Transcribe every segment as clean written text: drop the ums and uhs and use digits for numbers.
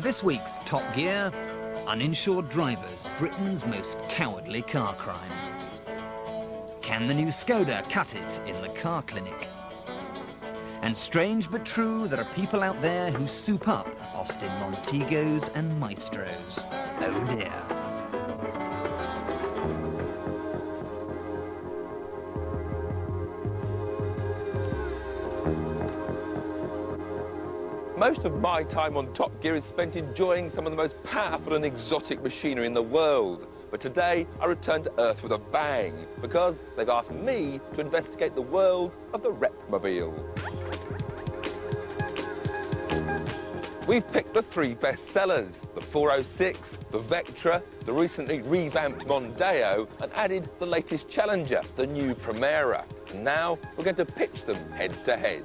this week's Top Gear, uninsured drivers, Britain's most cowardly car crime. Can the new Skoda cut it in the car clinic? And strange but true, there are people out there who soup up Austin Montegos and Maestros. Oh dear. Most of my time on Top Gear is spent enjoying some of the most powerful and exotic machinery in the world. But today, I return to Earth with a bang, because they've asked me to investigate the world of the Repmobile. We've picked the three best sellers, the 406, the Vectra, the recently revamped Montego, and added the latest challenger, the new Primera. And now, we're going to pitch them head to head.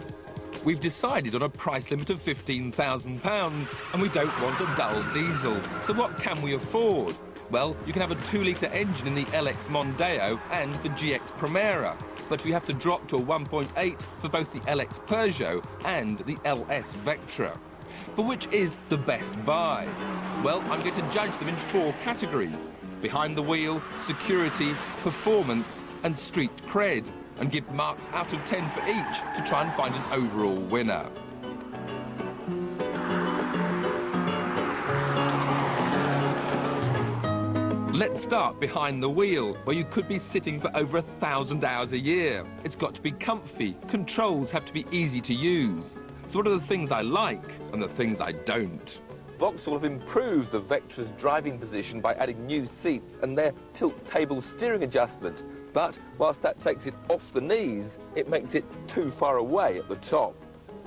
We've decided on a price limit of £15,000 and we don't want a dull diesel. So what can we afford? Well, you can have a 2-litre engine in the LX Montego and the GX Primera, but we have to drop to a 1.8 for both the LX Peugeot and the LS Vectra. But which is the best buy? Well, I'm going to judge them in 4 categories: behind the wheel, security, performance and street cred, and give marks out of 10 for each to try and find an overall winner. Let's start behind the wheel, where you could be sitting for over 1,000 hours a year. It's got to be comfy, controls have to be easy to use. So what are the things I like and the things I don't? Vauxhall have improved the Vectra's driving position by adding new seats and their tilt-table steering adjustment. But whilst that takes it off the knees, it makes it too far away at the top.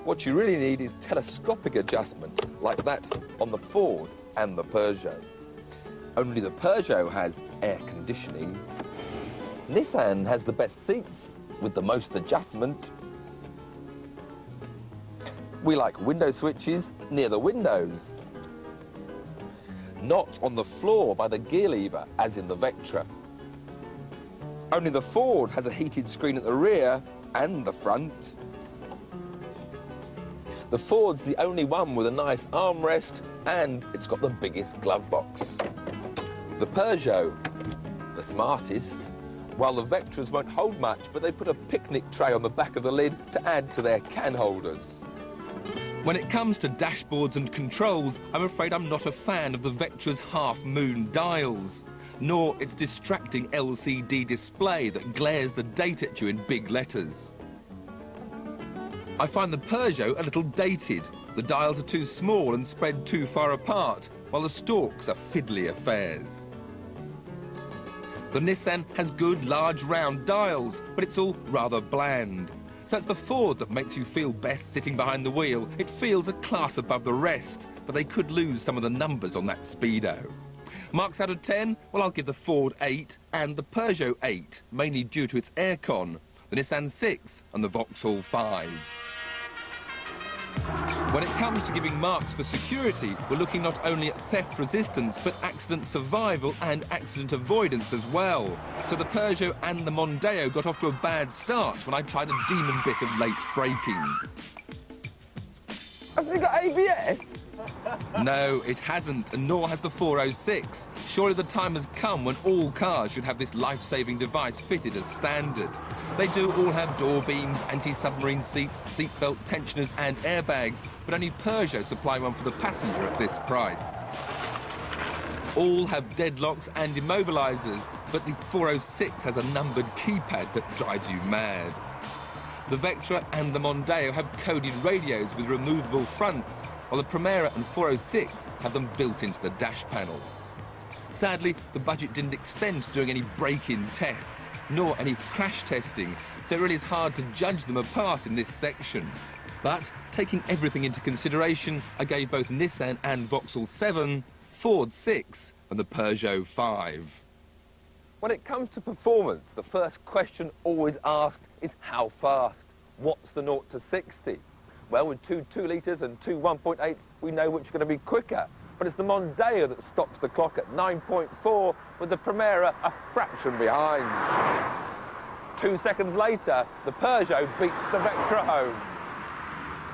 What you really need is telescopic adjustment, like that on the Ford and the Peugeot. Only the Peugeot has air conditioning. Nissan has the best seats with the most adjustment. We like window switches near the windows, not on the floor by the gear lever, as in the Vectra. Only the Ford has a heated screen at the rear and the front. The Ford's the only one with a nice armrest, and it's got the biggest glove box. The Peugeot, the smartest, while the Vectras won't hold much, but they put a picnic tray on the back of the lid to add to their can holders. When it comes to dashboards and controls, I'm afraid I'm not a fan of the Vectra's half-moon dials, nor its distracting LCD display that glares the date at you in big letters. I find the Peugeot a little dated. The dials are too small and spread too far apart, while the stalks are fiddly affairs. The Nissan has good, large, round dials, but it's all rather bland. So it's the Ford that makes you feel best sitting behind the wheel. It feels a class above the rest, but they could lose some of the numbers on that Speedo. Marks out of 10? Well, I'll give the Ford 8 and the Peugeot 8, mainly due to its aircon, the Nissan 6 and the Vauxhall 5. When it comes to giving marks for security, we're looking not only at theft resistance, but accident survival and accident avoidance as well. So the Peugeot and the Montego got off to a bad start when I tried a demon bit of late braking. Hasn't it got ABS? No, it hasn't, and nor has the 406. Surely the time has come when all cars should have this life-saving device fitted as standard. They do all have door beams, anti-submarine seats, seatbelt tensioners and airbags, but only Peugeot supply one for the passenger at this price. All have deadlocks and immobilizers, but the 406 has a numbered keypad that drives you mad. The Vectra and the Montego have coded radios with removable fronts, while the Primera and 406 have them built into the dash panel. Sadly, the budget didn't extend to doing any break-in tests, nor any crash testing, so it really is hard to judge them apart in this section. But, taking everything into consideration, I gave both Nissan and Vauxhall 7, Ford 6 and the Peugeot 5. When it comes to performance, the first question always asked is how fast? What's the 0 to 60? Well, with two 2-litres and two 1.8s, we know which are going to be quicker. But it's the Montego that stops the clock at 9.4, with the Primera a fraction behind. 2 seconds later, the Peugeot beats the Vectra home.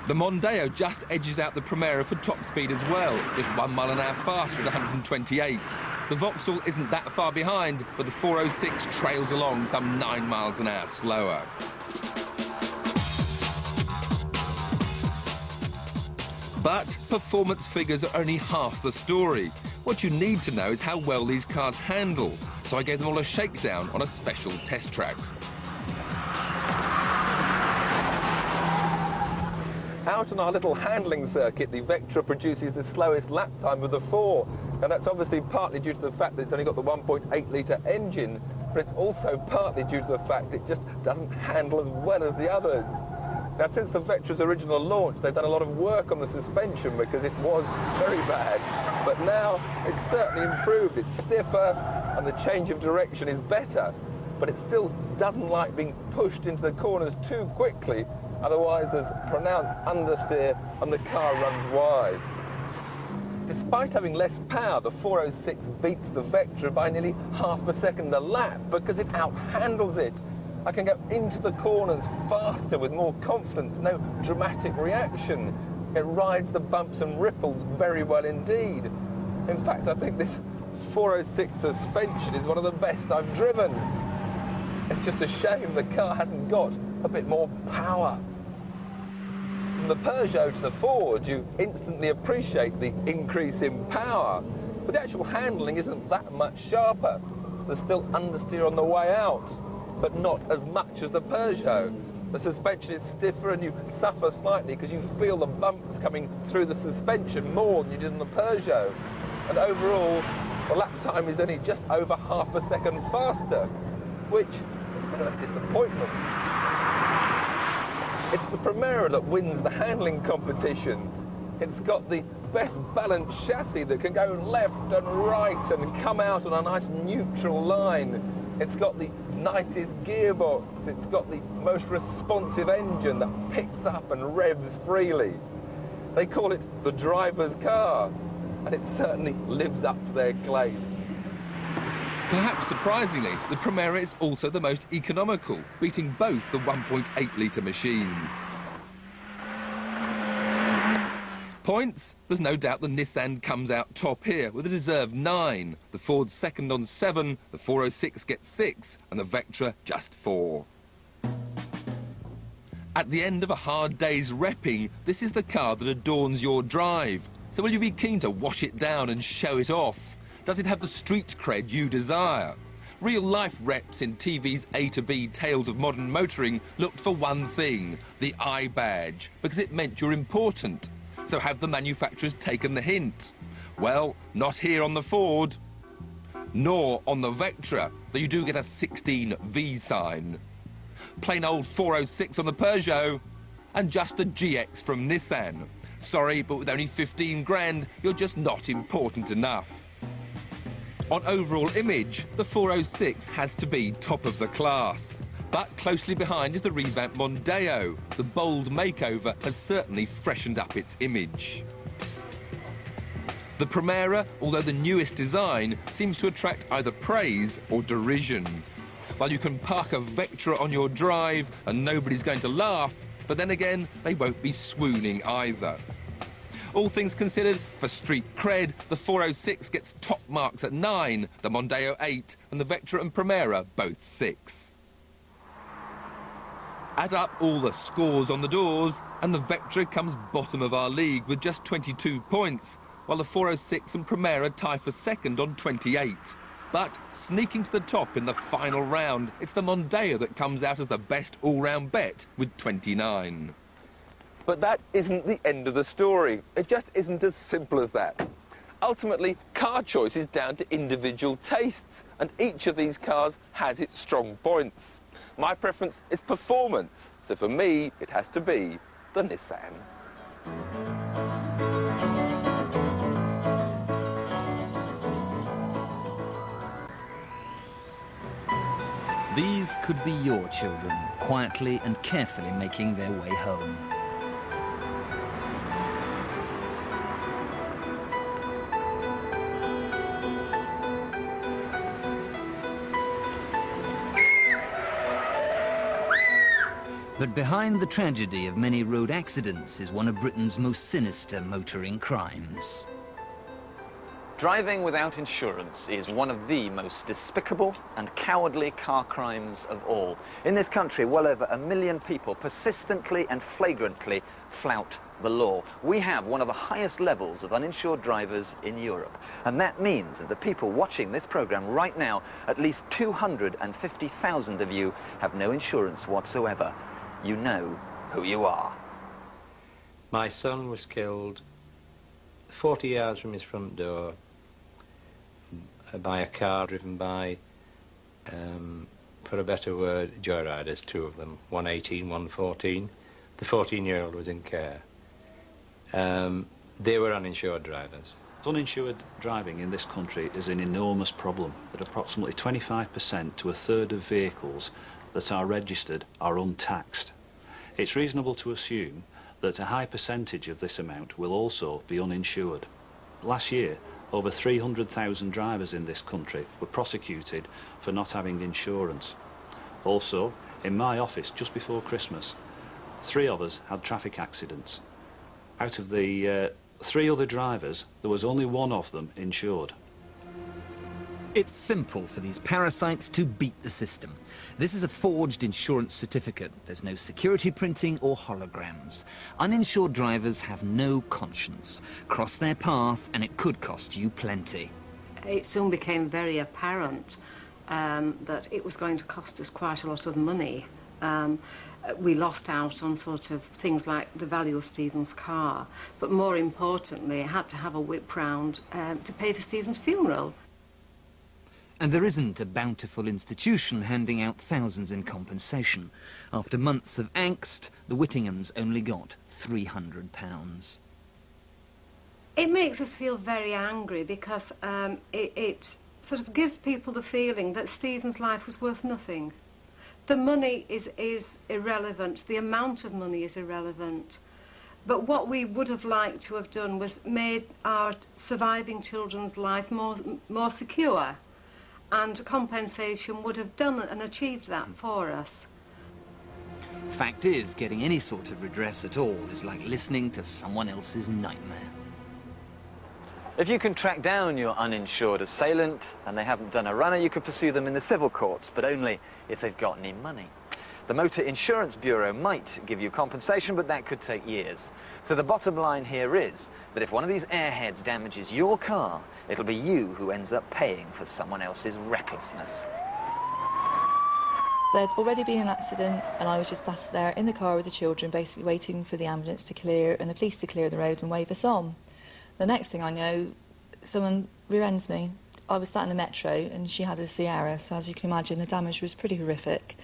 The Mondeo just edges out the Primera for top speed as well, just 1 mile an hour faster at 128. The Vauxhall isn't that far behind, but the 406 trails along some 9 miles an hour slower. But performance figures are only half the story. What you need to know is how well these cars handle, so I gave them all a shakedown on a special test track. Out on our little handling circuit, the Vectra produces the slowest lap time of the four. And that's obviously partly due to the fact that it's only got the 1.8-litre engine, but it's also partly due to the fact it just doesn't handle as well as the others. Now, since the Vectra's original launch, they've done a lot of work on the suspension because it was very bad. But now it's certainly improved. It's stiffer and the change of direction is better. But it still doesn't like being pushed into the corners too quickly. Otherwise, there's pronounced understeer and the car runs wide. Despite having less power, the 406 beats the Vectra by nearly half a second a lap because it outhandles it. I can go into the corners faster with more confidence, no dramatic reaction. It rides the bumps and ripples very well indeed. In fact, I think this 406 suspension is one of the best I've driven. It's just a shame the car hasn't got a bit more power. From the Peugeot to the Ford, you instantly appreciate the increase in power, but the actual handling isn't that much sharper. There's still understeer on the way out, but not as much as the Peugeot. The suspension is stiffer and you suffer slightly because you feel the bumps coming through the suspension more than you did on the Peugeot. And overall, the lap time is only just over half a second faster, which is a bit of a disappointment. It's the Primera that wins the handling competition. It's got the best balanced chassis that can go left and right and come out on a nice neutral line. It's got the nicest gearbox. It's got the most responsive engine that picks up and revs freely. They call it the driver's car, and it certainly lives up to their claim. Perhaps surprisingly, the Primera is also the most economical, beating both the 1.8-litre machines. Points? There's no doubt the Nissan comes out top here with a deserved 9. The Ford's second on 7, the 406 gets 6, and the Vectra just 4. At the end of a hard day's repping, this is the car that adorns your drive. So will you be keen to wash it down and show it off? Does it have the street cred you desire? Real-life reps in TV's A to B Tales of Modern Motoring looked for one thing, the I badge, because it meant you're important. So have the manufacturers taken the hint? Well, not here on the Ford, nor on the Vectra, though you do get a 16V sign. Plain old 406 on the Peugeot, and just the GX from Nissan. Sorry, but with only 15 grand, you're just not important enough. On overall image, the 406 has to be top of the class. But closely behind is the revamped Montego. The bold makeover has certainly freshened up its image. The Primera, although the newest design, seems to attract either praise or derision. While you can park a Vectra on your drive and nobody's going to laugh, but then again, they won't be swooning either. All things considered, for street cred, the 406 gets top marks at 9, the Mondeo 8, and the Vectra and Primera both 6. Add up all the scores on the doors, and the Vectra comes bottom of our league with just 22 points, while the 406 and Primera tie for second on 28. But sneaking to the top in the final round, it's the Mondeo that comes out as the best all-round bet with 29. But that isn't the end of the story. It just isn't as simple as that. Ultimately, car choice is down to individual tastes, and each of these cars has its strong points. My preference is performance, so for me, it has to be the Nissan. These could be your children, quietly and carefully making their way home. But behind the tragedy of many road accidents is one of Britain's most sinister motoring crimes. Driving without insurance is one of the most despicable and cowardly car crimes of all. In this country, well over 1 million people persistently and flagrantly flout the law. We have one of the highest levels of uninsured drivers in Europe. And that means that the people watching this programme right now, at least 250,000 of you have no insurance whatsoever. You know who you are. My son was killed 40 yards from his front door by a car driven by, for a better word, joyriders, two of them, one 18, one 14. The 14-year-old was in care. They were uninsured drivers. Uninsured driving in this country is an enormous problem. That approximately 25% to a third of vehicles that are registered are untaxed. It's reasonable to assume that a high percentage of this amount will also be uninsured. Last year, over 300,000 drivers in this country were prosecuted for not having insurance. Also, in my office just before Christmas, 3 of us had traffic accidents. Out of the 3 other drivers, there was only 1 of them insured. It's simple for these parasites to beat the system. This is a forged insurance certificate. There's no security printing or holograms. Uninsured drivers have no conscience. Cross their path and it could cost you plenty. It soon became very apparent that it was going to cost us quite a lot of money. We lost out on sort of things like the value of Stephen's car, but more importantly, I had to have a whip round to pay for Stephen's funeral. And there isn't a bountiful institution handing out thousands in compensation. After months of angst, the Whittinghams only got £300. It makes us feel very angry because it sort of gives people the feeling that Stephen's life was worth nothing. The money is irrelevant, the amount of money is irrelevant. But what we would have liked to have done was made our surviving children's life more secure. And compensation would have done and achieved that for us. Fact is, getting any sort of redress at all is like listening to someone else's nightmare. If you can track down your uninsured assailant and they haven't done a runner, you could pursue them in the civil courts, but only if they've got any money. The Motor Insurance Bureau might give you compensation, but that could take years. So the bottom line here is that if one of these airheads damages your car, it'll be you who ends up paying for someone else's recklessness. There'd already been an accident and I was just sat there in the car with the children, basically waiting for the ambulance to clear and the police to clear the road and wave us on. The next thing I know, someone rear-ends me. I was sat in a Metro and she had a Sierra, so as you can imagine, the damage was pretty horrific.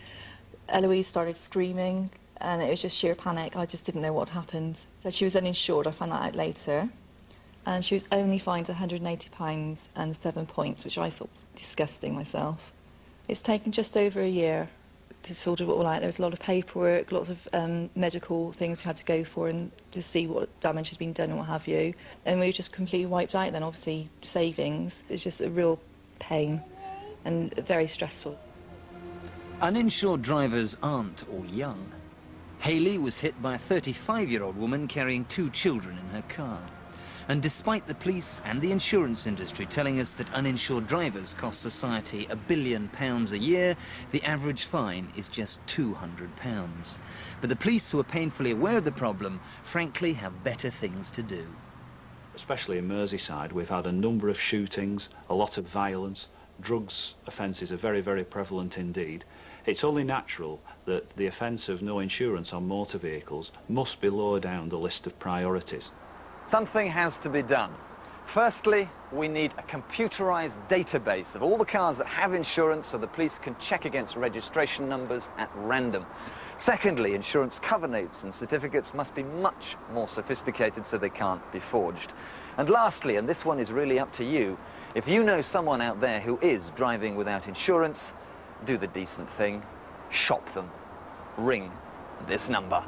Eloise started screaming and it was just sheer panic. I just didn't know what happened. So she was uninsured, I found that out later. And she was only fined £180 and 7 points, which I thought was disgusting myself. It's taken just over a year to sort it all out. There was a lot of paperwork, lots of medical things we had to go for and to see what damage has been done and what have you. And we were just completely wiped out then, obviously, savings. It's just a real pain and very stressful. Uninsured drivers aren't all young. Hayley was hit by a 35-year-old woman carrying 2 children in her car. And despite the police and the insurance industry telling us that uninsured drivers cost society £1 billion a year, the average fine is just £200. But the police, who are painfully aware of the problem, frankly have better things to do. Especially in Merseyside, we've had a number of shootings, a lot of violence. Drugs offences are very, very prevalent indeed. It's only natural that the offence of no insurance on motor vehicles must be lower down the list of priorities. Something has to be done. Firstly, we need a computerised database of all the cars that have insurance so the police can check against registration numbers at random. Secondly, insurance cover notes and certificates must be much more sophisticated so they can't be forged. And lastly, and this one is really up to you, if you know someone out there who is driving without insurance, do the decent thing, shop them. Ring this number.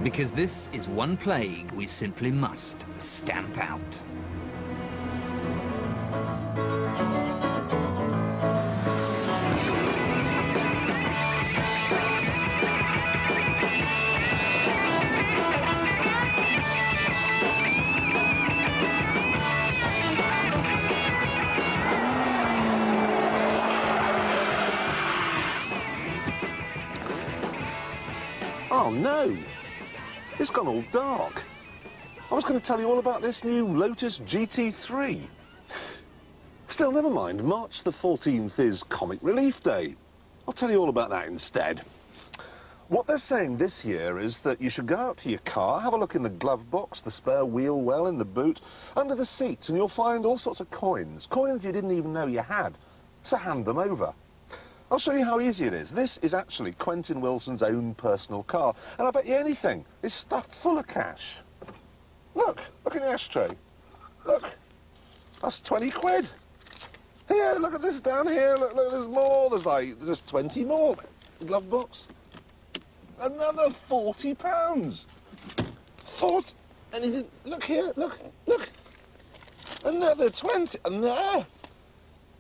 Because this is one plague we simply must stamp out. It's gone all dark. I was going to tell you all about this new Lotus GT3. Still, never mind. March the 14th is Comic Relief Day. I'll tell you all about that instead. What they're saying this year is that you should go out to your car, have a look in the glove box, the spare wheel well, in the boot, under the seats, and you'll find all sorts of coins. Coins you didn't even know you had. So hand them over. I'll show you how easy it is. This is actually Quentin Willson's own personal car, and I bet you anything, it's stuffed full of cash. Look in the ashtray. Look, that's 20 quid. Here, look at this down here. Look, there's more. There's 20 more. Glove box. Another £40. 40. And look here. Look. Another 20. And there.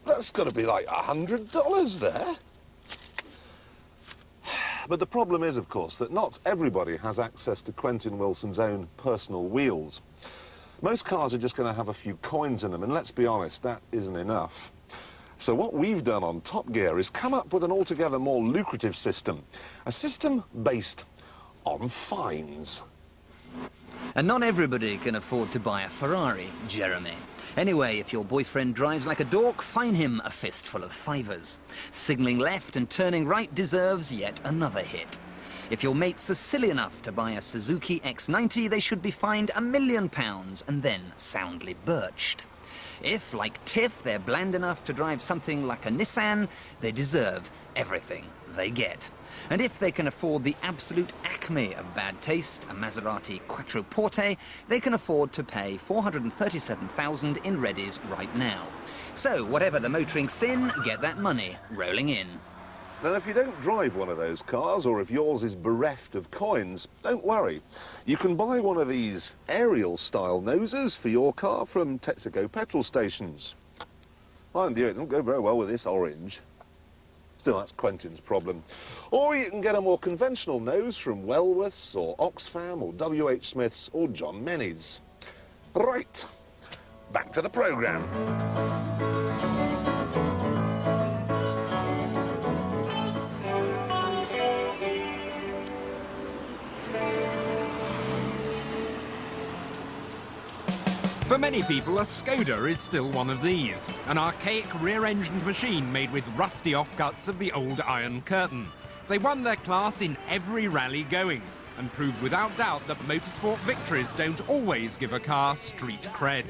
That's got to be like $100 there. But the problem is, of course, that not everybody has access to Quentin Willson's own personal wheels. Most cars are just going to have a few coins in them, and let's be honest, that isn't enough. So what we've done on Top Gear is come up with an altogether more lucrative system. A system based on fines. And not everybody can afford to buy a Ferrari, Jeremy. Anyway, if your boyfriend drives like a dork, fine him a fistful of fivers. Signalling left and turning right deserves yet another hit. If your mates are silly enough to buy a Suzuki X90, they should be fined £1 million and then soundly birched. If, like Tiff, they're bland enough to drive something like a Nissan, they deserve everything they get. And if they can afford the absolute acme of bad taste, a Maserati Quattroporte, they can afford to pay $437,000 in readies right now. So, whatever the motoring sin, get that money rolling in. Now, if you don't drive one of those cars, or if yours is bereft of coins, don't worry. You can buy one of these aerial-style noses for your car from Texaco petrol stations. Mind you, it doesn't go very well with this orange. Still, that's Quentin's problem. Or you can get a more conventional nose from Wellworths, or Oxfam, or W.H. Smith's, or John Menny's. Right, back to the programme. For many people, a Skoda is still one of these, an archaic rear-engined machine made with rusty offcuts of the old Iron Curtain. They won their class in every rally going, and proved without doubt that motorsport victories don't always give a car street cred.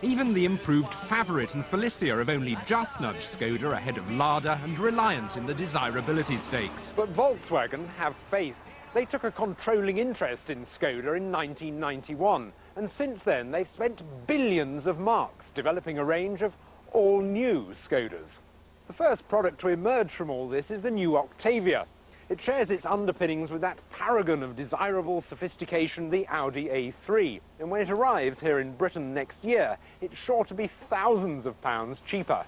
Even the improved Favourite and Felicia have only just nudged Skoda ahead of Lada and Reliant in the desirability stakes. But Volkswagen have faith. They took a controlling interest in Skoda in 1991. And since then, they've spent billions of marks developing a range of all-new Skodas. The first product to emerge from all this is the new Octavia. It shares its underpinnings with that paragon of desirable sophistication, the Audi A3. And when it arrives here in Britain next year, it's sure to be thousands of pounds cheaper.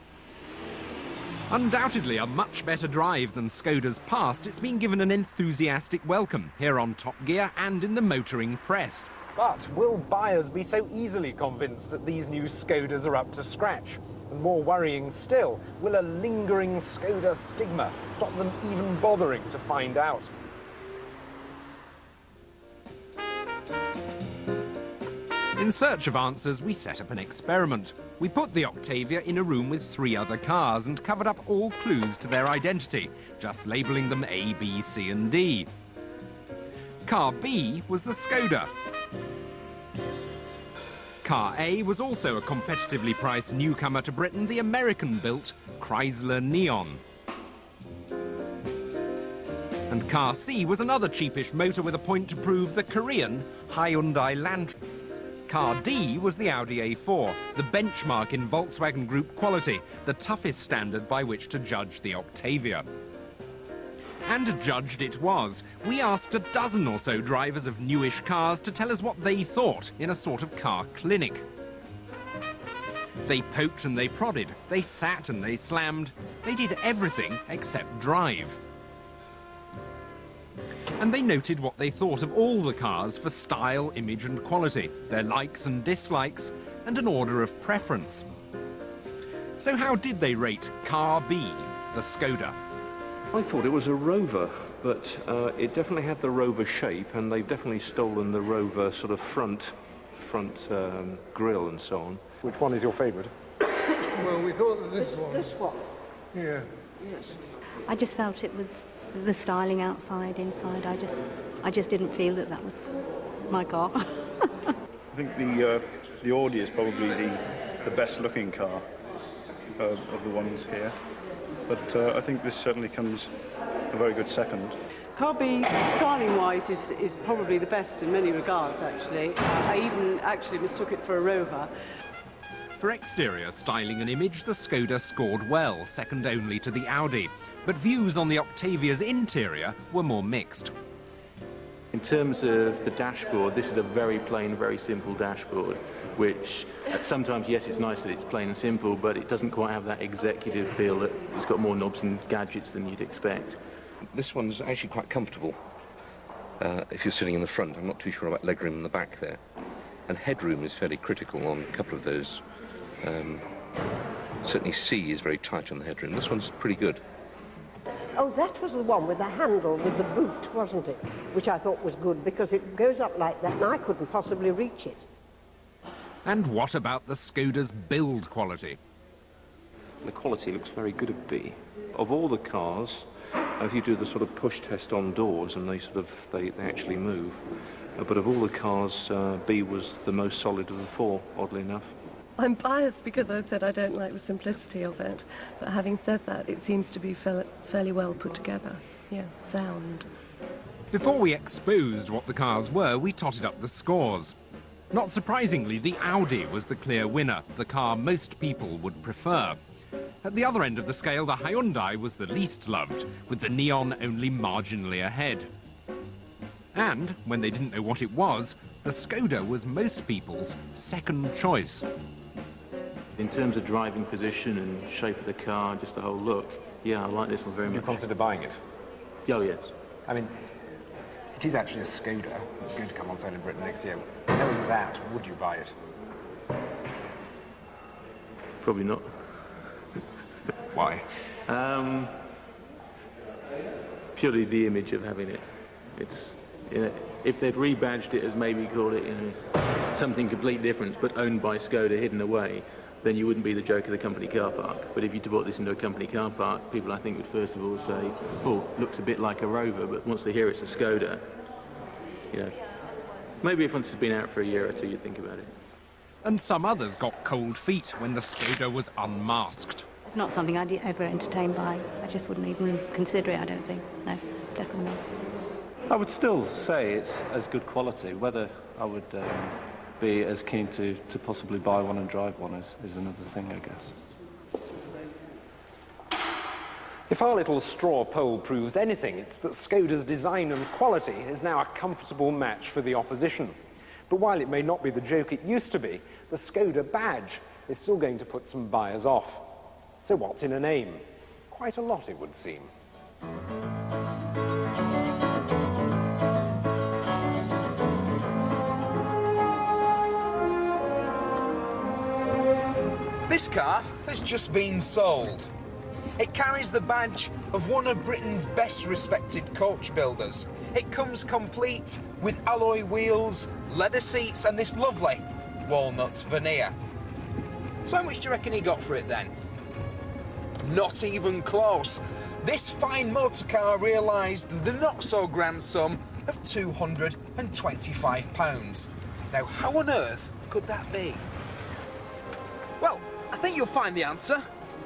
Undoubtedly a much better drive than Skoda's past, it's been given an enthusiastic welcome here on Top Gear and in the motoring press. But will buyers be so easily convinced that these new Skodas are up to scratch? And more worrying still, will a lingering Skoda stigma stop them even bothering to find out? In search of answers, we set up an experiment. We put the Octavia in a room with 3 other cars and covered up all clues to their identity, just labelling them A, B, C and D. Car B was the Skoda. Car A was also a competitively priced newcomer to Britain, the American-built Chrysler Neon. And Car C was another cheapish motor with a point to prove, the Korean Hyundai Lantra. Car D was the Audi A4, the benchmark in Volkswagen Group quality, the toughest standard by which to judge the Octavia. And judged it was. We asked a dozen or so drivers of newish cars to tell us what they thought in a sort of car clinic. They poked and they prodded, they sat and they slammed, they did everything except drive. And they noted what they thought of all the cars for style, image and quality, their likes and dislikes, and an order of preference. So how did they rate Car B, the Skoda? I thought it was a Rover, but it definitely had the Rover shape, and they've definitely stolen the Rover sort of front grille and so on. Which one is your favourite? Well, we thought that this one. This one? Yeah. Yes. I just felt it was the styling outside, inside. I just didn't feel that that was my car. I think the Audi is probably the best looking car of the ones here, but I think this certainly comes a very good second. Car B, styling-wise, is probably the best in many regards, actually. I even actually mistook it for a Rover. For exterior styling and image, the Skoda scored well, second only to the Audi. But views on the Octavia's interior were more mixed. In terms of the dashboard, this is a very plain, very simple dashboard, which sometimes, yes, it's nice that it's plain and simple, but it doesn't quite have that executive feel that it's got more knobs and gadgets than you'd expect. This one's actually quite comfortable if you're sitting in the front. I'm not too sure about legroom in the back there. And headroom is fairly critical on a couple of those. Certainly C is very tight on the headroom. This one's pretty good. Oh, that was the one with the handle with the boot, wasn't it? Which I thought was good because it goes up like that and I couldn't possibly reach it. And what about the Skoda's build quality? The quality looks very good at B. Of all the cars, if you do the sort of push test on doors and they actually move, but of all the cars, B was the most solid of the four, oddly enough. I'm biased because I said I don't like the simplicity of it, but having said that, it seems to be fairly well put together. Yeah, sound. Before we exposed what the cars were, we totted up the scores. Not surprisingly, the Audi was the clear winner, the car most people would prefer. At the other end of the scale, the Hyundai was the least loved, with the Neon only marginally ahead. And, when they didn't know what it was, the Skoda was most people's second choice. In terms of driving position and shape of the car, just the whole look, yeah, I like this one very much. You consider buying it? Oh, yes. I mean, it is actually a Skoda that's going to come on sale in Britain next year. Knowing that, would you buy it? Probably not. Why? Purely the image of having it. It's, you know, if they'd rebadged it as maybe called it, you know, something completely different, but owned by Skoda, hidden away, then you wouldn't be the joke of the company car park. But if you brought this into a company car park, people I think would first of all say, oh, looks a bit like a Rover, but once they hear it's a Skoda, you know, maybe if once it's been out for a year or two, you'd think about it. And some others got cold feet when the Skoda was unmasked. It's not something I'd ever entertain buying. I just wouldn't even consider it, I don't think. No, definitely not. I would still say it's as good quality. Whether I would be as keen to possibly buy one and drive one is another thing, I guess. If our little straw poll proves anything, it's that Skoda's design and quality is now a comfortable match for the opposition. But while it may not be the joke it used to be, the Skoda badge is still going to put some buyers off. So what's in a name? Quite a lot, it would seem. This car has just been sold. It carries the badge of one of Britain's best respected coach builders. It comes complete with alloy wheels, leather seats and this lovely walnut veneer. So how much do you reckon he got for it then? Not even close. This fine motor car realised the not-so-grand sum of £225. Now, how on earth could that be? Well, I think you'll find the answer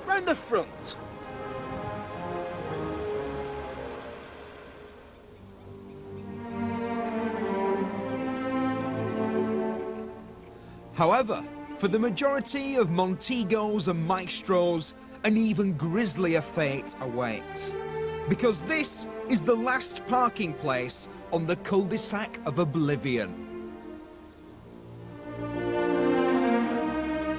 round the front. However, for the majority of Montegos and Maestros, an even grislier fate awaits. Because this is the last parking place on the cul-de-sac of oblivion.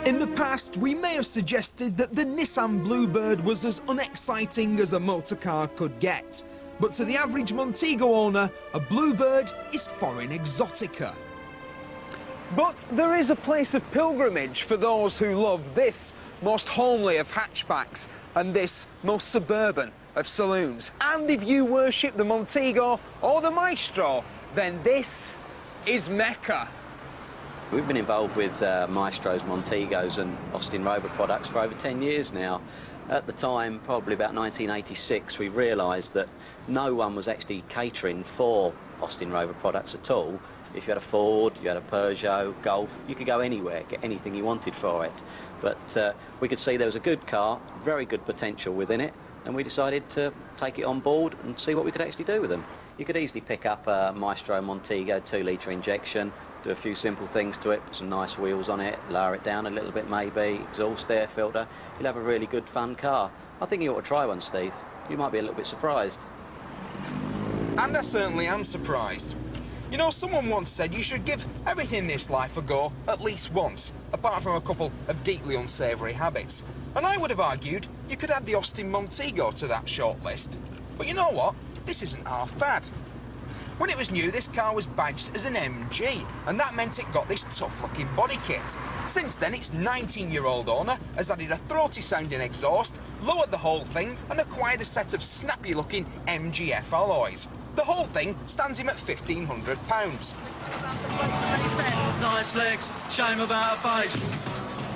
In the past, we may have suggested that the Nissan Bluebird was as unexciting as a motor car could get. But to the average Montego owner, a Bluebird is foreign exotica. But there is a place of pilgrimage for those who love this most homely of hatchbacks and this most suburban of saloons. And if you worship the Montego or the Maestro, then this is Mecca. We've been involved with Maestros, Montegos and Austin Rover products for over 10 years now. At the time, probably about 1986, we realised that no one was actually catering for Austin Rover products at all. If you had a Ford, you had a Peugeot, Golf, you could go anywhere, get anything you wanted for it. But we could see there was a good car, very good potential within it, and we decided to take it on board and see what we could actually do with them. You could easily pick up a Maestro Montego 2-litre injection, do a few simple things to it, put some nice wheels on it, lower it down a little bit maybe, exhaust air filter. You'll have a really good fun car. I think you ought to try one, Steve. You might be a little bit surprised. And I certainly am surprised. You know, someone once said you should give everything in this life a go at least once, apart from a couple of deeply unsavoury habits. And I would have argued you could add the Austin Montego to that short list. But you know what? This isn't half bad. When it was new, this car was badged as an MG, and that meant it got this tough-looking body kit. Since then, its 19-year-old owner has added a throaty-sounding exhaust, lowered the whole thing, and acquired a set of snappy-looking MGF alloys. The whole thing stands him at £1,500. Nice legs, shame about a face.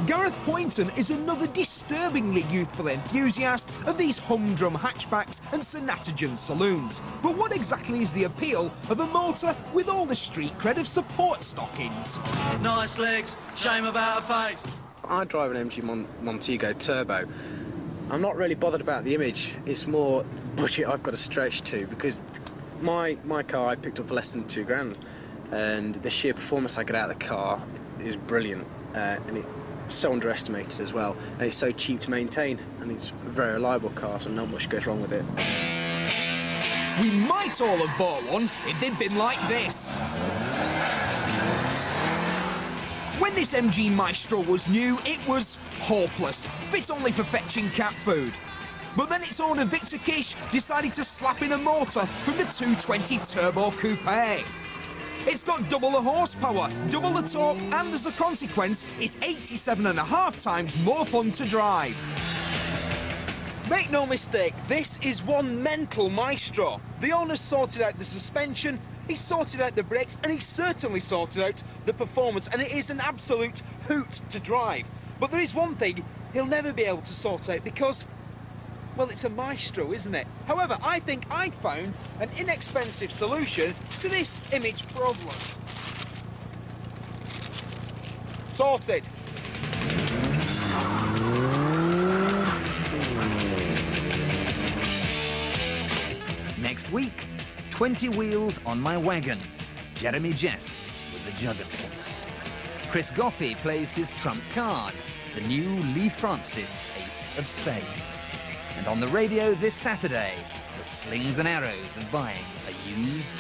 Gareth Poynton is another disturbingly youthful enthusiast of these humdrum hatchbacks and Sonatagen saloons. But what exactly is the appeal of a motor with all the street cred of support stockings? Nice legs, shame about a face. I drive an MG Montego Turbo. I'm not really bothered about the image. It's more budget I've got to stretch to, because my car I picked up for less than £2,000, and the sheer performance I get out of the car is brilliant, and it's so underestimated as well, and it's so cheap to maintain, and it's a very reliable car, so not much goes wrong with it. We might all have bought one if they'd been like this. When this MG Maestro was new, it was hopeless, fit only for fetching cat food. But then its owner, Victor Kish, decided to slap in a motor from the 220 Turbo Coupe. It's got double the horsepower, double the torque, and as a consequence, it's 87.5 times more fun to drive. Make no mistake, this is one mental Maestro. The owner's sorted out the suspension, he's sorted out the brakes, and he's certainly sorted out the performance, and it is an absolute hoot to drive. But there is one thing he'll never be able to sort out because, well, it's a Maestro, isn't it? However, I think I'd found an inexpensive solution to this image problem. Sorted. Next week, 20 wheels on my wagon. Jeremy jests with the juggernauts. Chris Goffey plays his trump card, the new Lee Francis Ace of Spades. And on the radio this Saturday, the slings and arrows of buying a used